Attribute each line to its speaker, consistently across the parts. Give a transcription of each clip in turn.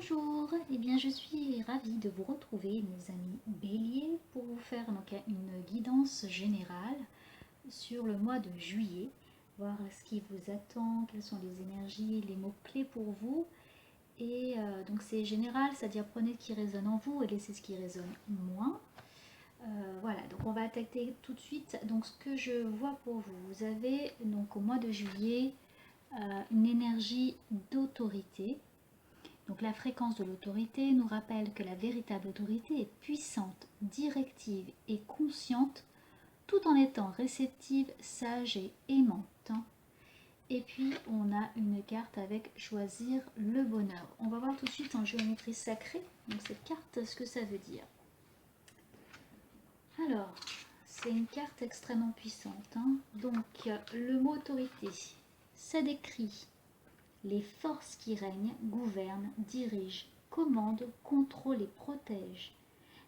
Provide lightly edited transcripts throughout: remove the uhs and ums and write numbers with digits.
Speaker 1: Bonjour, eh bien je suis ravie de vous retrouver mes amis Bélier pour vous faire donc une guidance générale sur le mois de juillet, voir ce qui vous attend, quelles sont les énergies, les mots-clés pour vous. Et donc c'est général, c'est-à-dire prenez ce qui résonne en vous et laissez ce qui résonne moins. Voilà, donc on va attaquer tout de suite. Donc ce que je vois pour vous, vous avez donc au mois de juillet une énergie d'autorité. Donc la fréquence de l'autorité nous rappelle que la véritable autorité est puissante, directive et consciente, tout en étant réceptive, sage et aimante. Et puis on a une carte avec choisir le bonheur. On va voir tout de suite en géométrie sacrée, donc cette carte, ce que ça veut dire. Alors, c'est une carte extrêmement puissante. Donc le mot autorité, ça décrit les forces qui règnent, gouvernent, dirigent, commandent, contrôlent et protègent,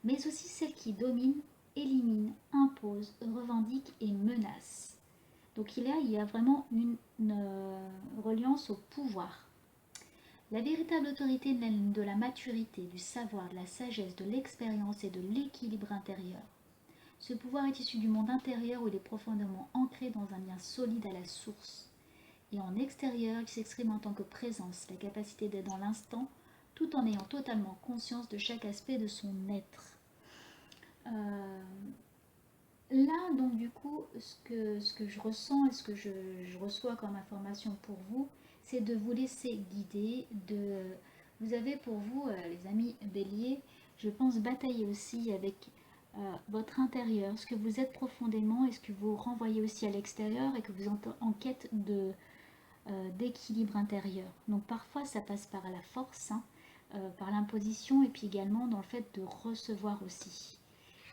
Speaker 1: mais aussi celles qui dominent, éliminent, imposent, revendiquent et menacent. Donc il y a vraiment une reliance au pouvoir. La véritable autorité naît de la maturité, du savoir, de la sagesse, de l'expérience et de l'équilibre intérieur. Ce pouvoir est issu du monde intérieur où il est profondément ancré dans un lien solide à la source. Et en extérieur, il s'exprime en tant que présence, la capacité d'être dans l'instant, tout en ayant totalement conscience de chaque aspect de son être. Là, donc du coup, ce que je ressens et ce que je reçois comme information pour vous, c'est de vous laisser guider. Vous avez pour vous, les amis béliers, je pense batailler aussi avec votre intérieur, ce que vous êtes profondément et ce que vous renvoyez aussi à l'extérieur et que vous êtes en quête d'équilibre intérieur. Donc parfois ça passe par la force, par l'imposition et puis également dans le fait de recevoir aussi.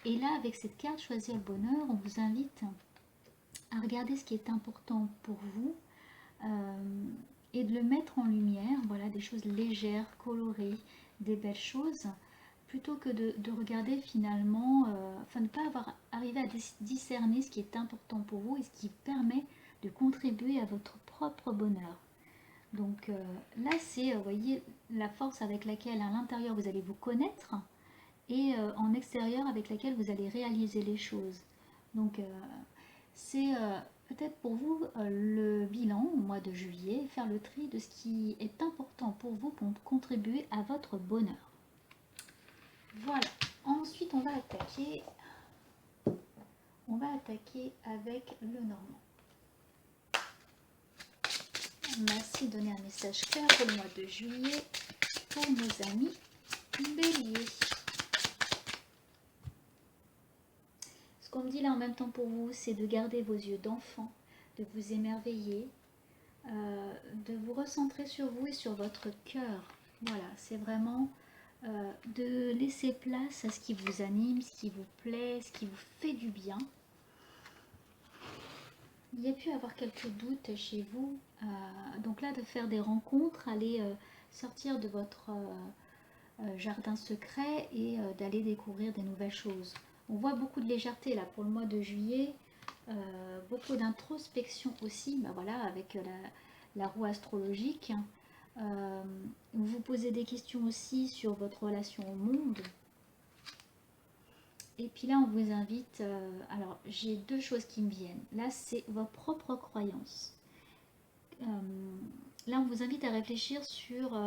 Speaker 1: Et là avec cette carte choisir le bonheur, on vous invite à regarder ce qui est important pour vous et de le mettre en lumière, voilà, des choses légères, colorées, des belles choses, plutôt que de regarder finalement, enfin de ne pas arriver à discerner ce qui est important pour vous et ce qui permet de contribuer à votre propre bonheur. Donc là, c'est, vous voyez, la force avec laquelle à l'intérieur vous allez vous connaître et en extérieur avec laquelle vous allez réaliser les choses. Donc c'est peut-être pour vous le bilan au mois de juillet, faire le tri de ce qui est important pour vous pour contribuer à votre bonheur. Voilà. Ensuite, on va attaquer avec le normand. Merci de donner un message clair pour le mois de juillet pour nos amis béliers. Ce qu'on me dit là en même temps pour vous, c'est de garder vos yeux d'enfant, de vous émerveiller, de vous recentrer sur vous et sur votre cœur. Voilà, c'est vraiment de laisser place à ce qui vous anime, ce qui vous plaît, ce qui vous fait du bien. Il y a pu avoir quelques doutes chez vous, donc là de faire des rencontres, aller sortir de votre jardin secret et d'aller découvrir des nouvelles choses. On voit beaucoup de légèreté là pour le mois de juillet, beaucoup d'introspection aussi, ben voilà, avec la roue astrologique. Vous vous posez des questions aussi sur votre relation au monde. Et puis là, on vous invite, alors j'ai deux choses qui me viennent. Là, c'est vos propres croyances. Là, on vous invite à réfléchir sur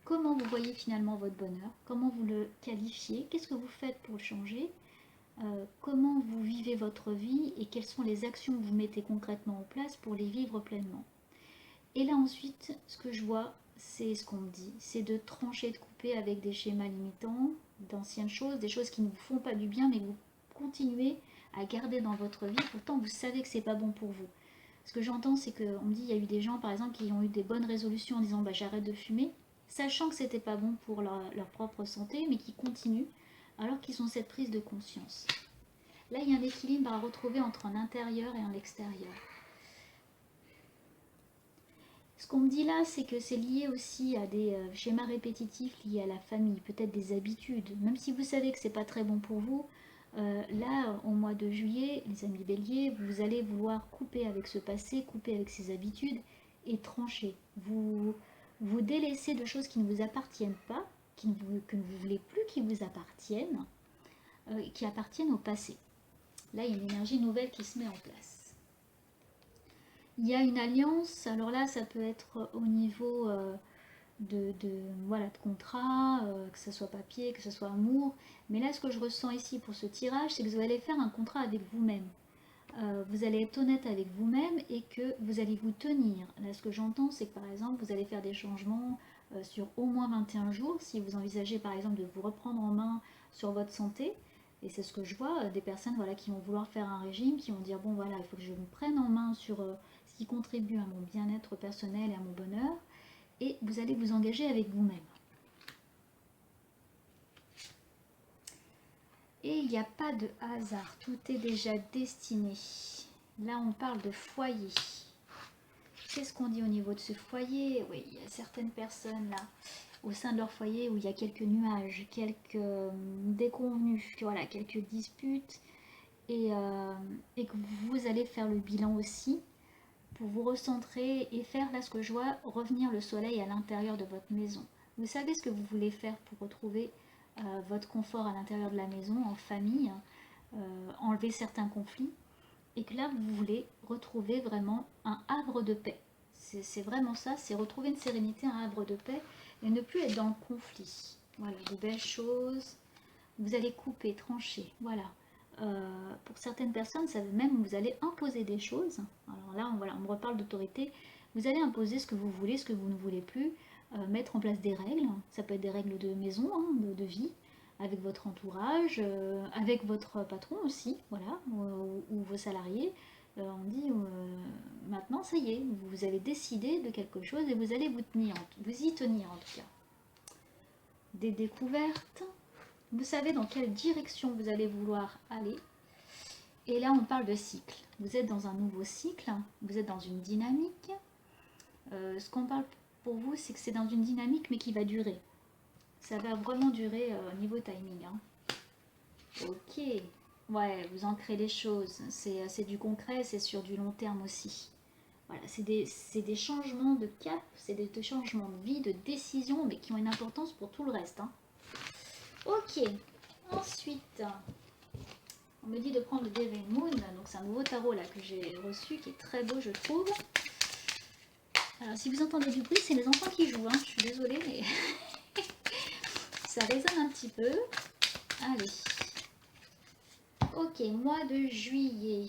Speaker 1: comment vous voyez finalement votre bonheur, comment vous le qualifiez, qu'est-ce que vous faites pour le changer, comment vous vivez votre vie et quelles sont les actions que vous mettez concrètement en place pour les vivre pleinement. Et là ensuite, ce que je vois, c'est ce qu'on me dit, c'est de trancher, de couper avec des schémas limitants, d'anciennes choses, des choses qui ne vous font pas du bien, mais que vous continuez à garder dans votre vie, pourtant vous savez que c'est pas bon pour vous. Ce que j'entends, c'est qu'on me dit, il y a eu des gens par exemple qui ont eu des bonnes résolutions en disant bah, j'arrête de fumer, sachant que c'était pas bon pour leur propre santé, mais qui continuent alors qu'ils ont cette prise de conscience. Là, il y a un équilibre à retrouver entre un intérieur et un extérieur. Ce qu'on me dit là, c'est que c'est lié aussi à des schémas répétitifs liés à la famille, peut-être des habitudes. Même si vous savez que c'est pas très bon pour vous, là, au mois de juillet, les amis béliers, vous allez vouloir couper avec ce passé, couper avec ces habitudes et trancher. Vous vous délaissez de choses qui ne vous appartiennent pas, que vous voulez plus qui vous appartiennent, qui appartiennent au passé. Là, il y a une énergie nouvelle qui se met en place. Il y a une alliance, alors là, ça peut être au niveau voilà, de contrat, que ce soit papier, que ce soit amour. Mais là, ce que je ressens ici pour ce tirage, c'est que vous allez faire un contrat avec vous-même. Vous allez être honnête avec vous-même et que vous allez vous tenir. Là, ce que j'entends, c'est que par exemple, vous allez faire des changements sur au moins 21 jours. Si vous envisagez par exemple de vous reprendre en main sur votre santé, et c'est ce que je vois, des personnes voilà, qui vont vouloir faire un régime, qui vont dire, bon voilà, il faut que je me prenne en main sur ce qui contribue à mon bien-être personnel et à mon bonheur, et vous allez vous engager avec vous-même. Et il n'y a pas de hasard, tout est déjà destiné. Là, on parle de foyer. Qu'est-ce qu'on dit au niveau de ce foyer? Oui, il y a certaines personnes là, au sein de leur foyer, où il y a quelques nuages, quelques déconvenus, voilà, quelques disputes, et que vous allez faire le bilan aussi, pour vous recentrer et faire, là ce que je vois, revenir le soleil à l'intérieur de votre maison. Vous savez ce que vous voulez faire pour retrouver votre confort à l'intérieur de la maison, en famille, enlever certains conflits, et que là vous voulez retrouver vraiment un havre de paix. C'est vraiment ça, c'est retrouver une sérénité, un havre de paix, et ne plus être dans le conflit. Voilà, de belles choses. Vous allez couper, trancher, voilà. Pour certaines personnes, ça veut même vous allez imposer des choses. Alors là, voilà, on me reparle d'autorité. Vous allez imposer ce que vous voulez, ce que vous ne voulez plus, mettre en place des règles. Ça peut être des règles de maison, hein, de vie, avec votre entourage, avec votre patron aussi, voilà, ou vos salariés. On dit maintenant, ça y est, vous avez décidé de quelque chose et vous allez vous y tenir en tout cas. Des découvertes. Vous savez dans quelle direction vous allez vouloir aller. Et là, on parle de cycle. Vous êtes dans un nouveau cycle, vous êtes dans une dynamique. Ce qu'on parle pour vous, c'est que c'est dans une dynamique, mais qui va durer. Ça va vraiment durer niveau timing. Hein. Ok. Ouais, vous ancrez les choses. C'est du concret, c'est sur du long terme aussi. Voilà, c'est des changements de cap, c'est des changements de vie, de décision, mais qui ont une importance pour tout le reste. Hein. Ok. Ensuite, on me dit de prendre le Devil Moon, donc c'est un nouveau tarot là que j'ai reçu qui est très beau je trouve. Alors si vous entendez du bruit, c'est les enfants qui jouent, hein. Je suis désolée mais ça résonne un petit peu. Allez. Ok, mois de juillet.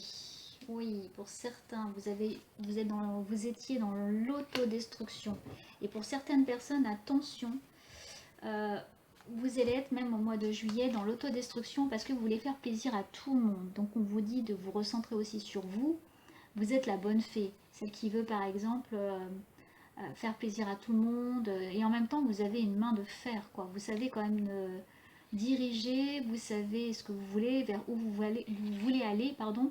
Speaker 1: Oui, pour certains, vous étiez dans l'autodestruction. Et pour certaines personnes, attention, vous allez être même au mois de juillet dans l'autodestruction parce que vous voulez faire plaisir à tout le monde. Donc on vous dit de vous recentrer aussi sur vous. Vous êtes la bonne fée, celle qui veut par exemple faire plaisir à tout le monde. Et en même temps, vous avez une main de fer, quoi. Vous savez quand même diriger, vous savez ce que vous voulez, vers où vous voulez aller, pardon.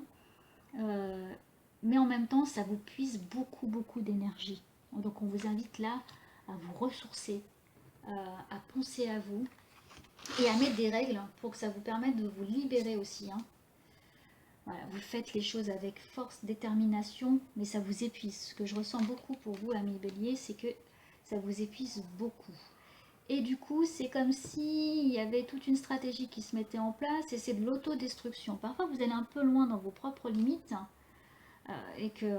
Speaker 1: Mais en même temps, ça vous puise beaucoup, beaucoup d'énergie. Donc on vous invite là à vous ressourcer, à penser à vous et à mettre des règles pour que ça vous permette de vous libérer aussi. Hein. Voilà, vous faites les choses avec force, détermination, mais ça vous épuise. Ce que je ressens beaucoup pour vous, amis Bélier, c'est que ça vous épuise beaucoup. Et du coup, c'est comme s'il y avait toute une stratégie qui se mettait en place et c'est de l'autodestruction. Parfois, vous allez un peu loin dans vos propres limites et que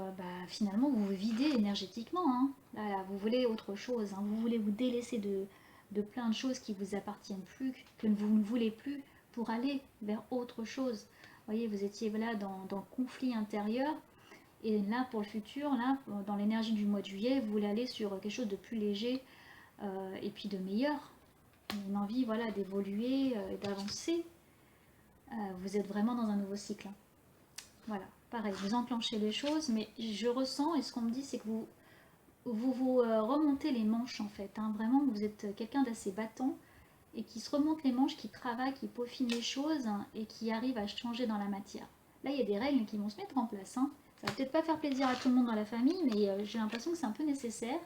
Speaker 1: finalement, vous vous videz énergétiquement. Hein. Là, vous voulez autre chose. Hein. Vous voulez vous délaisser de plein de choses qui vous appartiennent plus, que vous ne voulez plus pour aller vers autre chose. Vous voyez, vous étiez là dans le conflit intérieur. Et là, pour le futur, là, dans l'énergie du mois de juillet, vous voulez aller sur quelque chose de plus léger et puis de meilleur. Une envie voilà, d'évoluer, d'avancer. Vous êtes vraiment dans un nouveau cycle. Hein. Voilà, pareil, vous enclenchez les choses, mais je ressens, et ce qu'on me dit, c'est que vous remontez les manches en fait. Hein. Vraiment, vous êtes quelqu'un d'assez battant et qui se remonte les manches, qui travaille, qui peaufine les choses hein, et qui arrive à changer dans la matière. Là, il y a des règles qui vont se mettre en place. Hein. Ça va peut-être pas faire plaisir à tout le monde dans la famille, mais j'ai l'impression que c'est un peu nécessaire.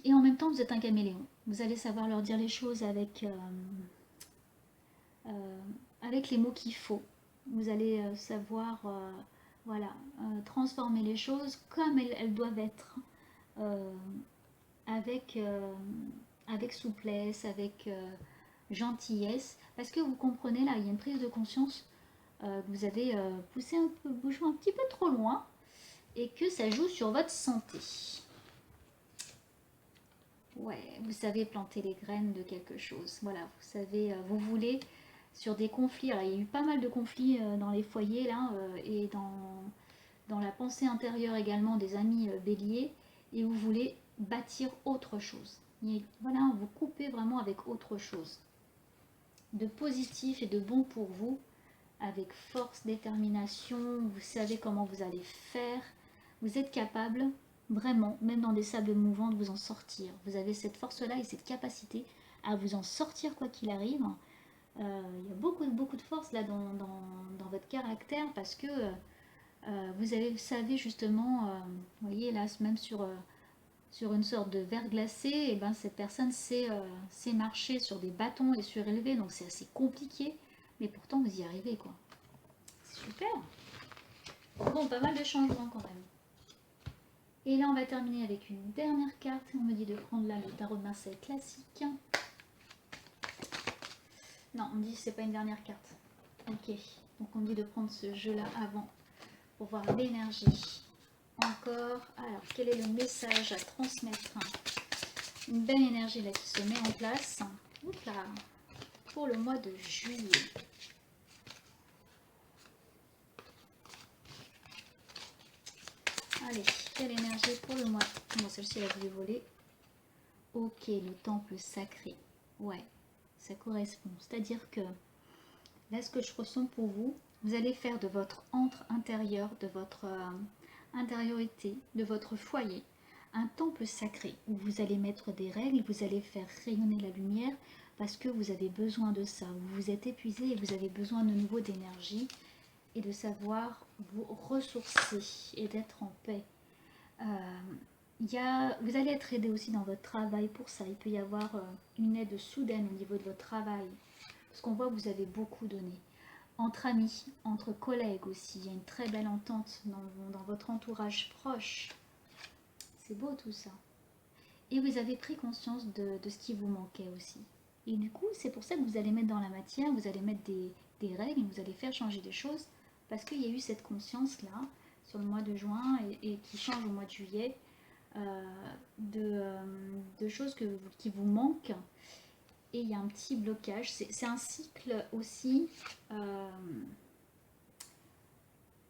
Speaker 1: Et en même temps, vous êtes un caméléon. Vous allez savoir leur dire les choses avec les mots qu'il faut. Vous allez savoir voilà, transformer les choses comme elles doivent être. avec, avec souplesse, avec gentillesse, parce que vous comprenez là, il y a une prise de conscience que vous avez poussé un peu le bouchon un petit peu trop loin et que ça joue sur votre santé. Ouais, vous savez planter les graines de quelque chose. Voilà, vous savez, vous voulez sur des conflits. Alors, il y a eu pas mal de conflits dans les foyers là et dans la pensée intérieure également des amis béliers, et vous voulez bâtir autre chose. Et voilà, vous coupez vraiment avec autre chose de positif et de bon pour vous, avec force, détermination. Vous savez comment vous allez faire. Vous êtes capable, vraiment, même dans des sables mouvants, de vous en sortir. Vous avez cette force-là et cette capacité à vous en sortir quoi qu'il arrive. Il y a beaucoup de force là dans votre caractère, parce que vous savez justement, vous voyez là, même sur une sorte de verre glacé, et ben cette personne sait marcher sur des bâtons et surélever, donc c'est assez compliqué, mais pourtant vous y arrivez quoi. C'est super. Bon, pas mal de changements quand même. Et là on va terminer avec une dernière carte. On me dit de prendre là le tarot de Marseille classique. Non, on me dit que c'est pas une dernière carte. Ok, donc on me dit de prendre ce jeu là avant pour voir l'énergie. Encore, alors quel est le message à transmettre? Une belle énergie là qui se met en place. Oups là, pour le mois de juillet. Allez, quelle énergie pour le mois? Bon, celle-ci elle a voulu voler. Ok, le temple sacré. Ouais, ça correspond. C'est-à-dire que là, ce que je ressens pour vous, vous allez faire de votre antre intérieur, de votre intériorité, de votre foyer, un temple sacré où vous allez mettre des règles, vous allez faire rayonner la lumière parce que vous avez besoin de ça. Vous vous êtes épuisé et vous avez besoin de nouveau d'énergie et de savoir vous ressourcer et d'être en paix. Vous allez être aidé aussi dans votre travail pour ça. Il peut y avoir une aide soudaine au niveau de votre travail. Parce qu'on voit que vous avez beaucoup donné. Entre amis, entre collègues aussi. Il y a une très belle entente dans votre entourage proche. C'est beau tout ça. Et vous avez pris conscience de ce qui vous manquait aussi. Et du coup, c'est pour ça que vous allez mettre dans la matière, vous allez mettre des règles, vous allez faire changer des choses. Parce qu'il y a eu cette conscience-là sur le mois de juin et qui change au mois de juillet. De choses qui vous manquent, et il y a un petit blocage. C'est un cycle aussi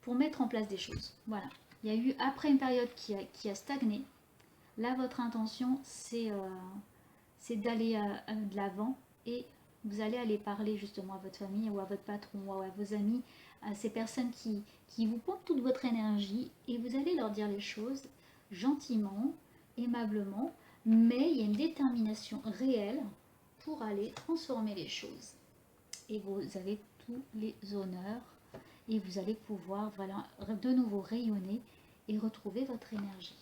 Speaker 1: pour mettre en place des choses. Voilà. Il y a eu après une période qui a stagné. Là, votre intention, c'est d'aller de l'avant, et vous allez aller parler justement à votre famille ou à votre patron ou à vos amis, à ces personnes qui vous pompent toute votre énergie, et vous allez leur dire les choses gentiment, aimablement, mais il y a une détermination réelle pour aller transformer les choses. Et vous avez tous les honneurs, et vous allez pouvoir voilà, de nouveau rayonner et retrouver votre énergie.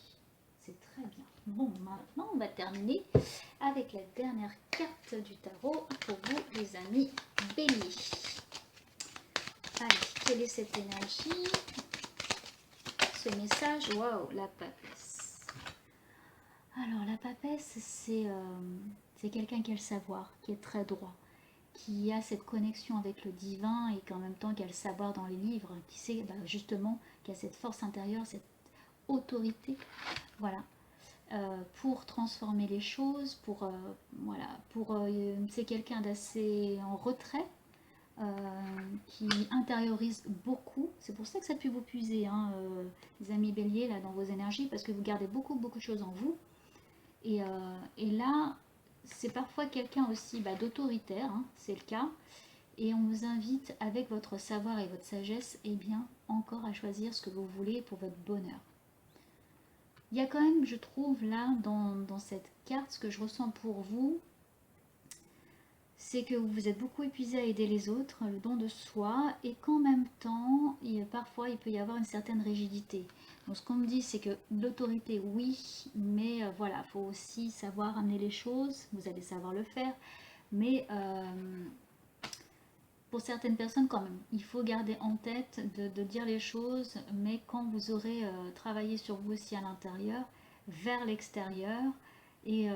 Speaker 1: C'est très bien. Bon, maintenant on va terminer avec la dernière carte du tarot pour vous les amis béliers. Allez, quelle est cette énergie? Ce message, waouh, la papesse. Alors la papesse, c'est quelqu'un qui a le savoir, qui est très droit, qui a cette connexion avec le divin et qu'en même temps qui a le savoir dans les livres, qui sait justement, qui a cette force intérieure, cette autorité, voilà, pour transformer les choses, c'est quelqu'un d'assez en retrait, qui intériorise beaucoup. C'est pour ça que ça peut vous puiser, hein, les amis béliers, là, dans vos énergies, parce que vous gardez beaucoup de choses en vous. Et là, c'est parfois quelqu'un aussi d'autoritaire, hein, c'est le cas. Et on vous invite, avec votre savoir et votre sagesse, bien, encore à choisir ce que vous voulez pour votre bonheur. Il y a quand même, je trouve, là, dans cette carte, ce que je ressens pour vous, c'est que vous êtes beaucoup épuisé à aider les autres, le don de soi, et qu'en même temps, parfois, il peut y avoir une certaine rigidité. Donc, ce qu'on me dit, c'est que l'autorité, oui, mais voilà, il faut aussi savoir amener les choses, vous allez savoir le faire, mais pour certaines personnes, quand même, il faut garder en tête de dire les choses, mais quand vous aurez travaillé sur vous aussi à l'intérieur, vers l'extérieur, Et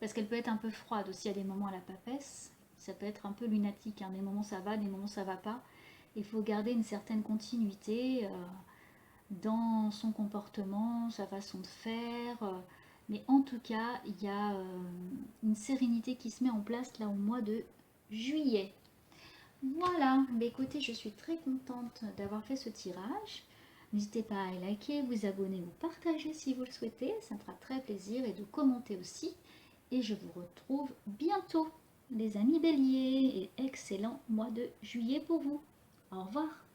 Speaker 1: parce qu'elle peut être un peu froide aussi à des moments à la papesse. Ça peut être un peu lunatique, hein. Des moments ça va, des moments ça va pas. Il faut garder une certaine continuité dans son comportement, sa façon de faire. Mais en tout cas, il y a une sérénité qui se met en place là au mois de juillet. Voilà, mais écoutez, je suis très contente d'avoir fait ce tirage. N'hésitez pas à liker, vous abonner ou partager si vous le souhaitez, ça me fera très plaisir, et de commenter aussi. Et je vous retrouve bientôt, les amis béliers, et excellent mois de juillet pour vous. Au revoir.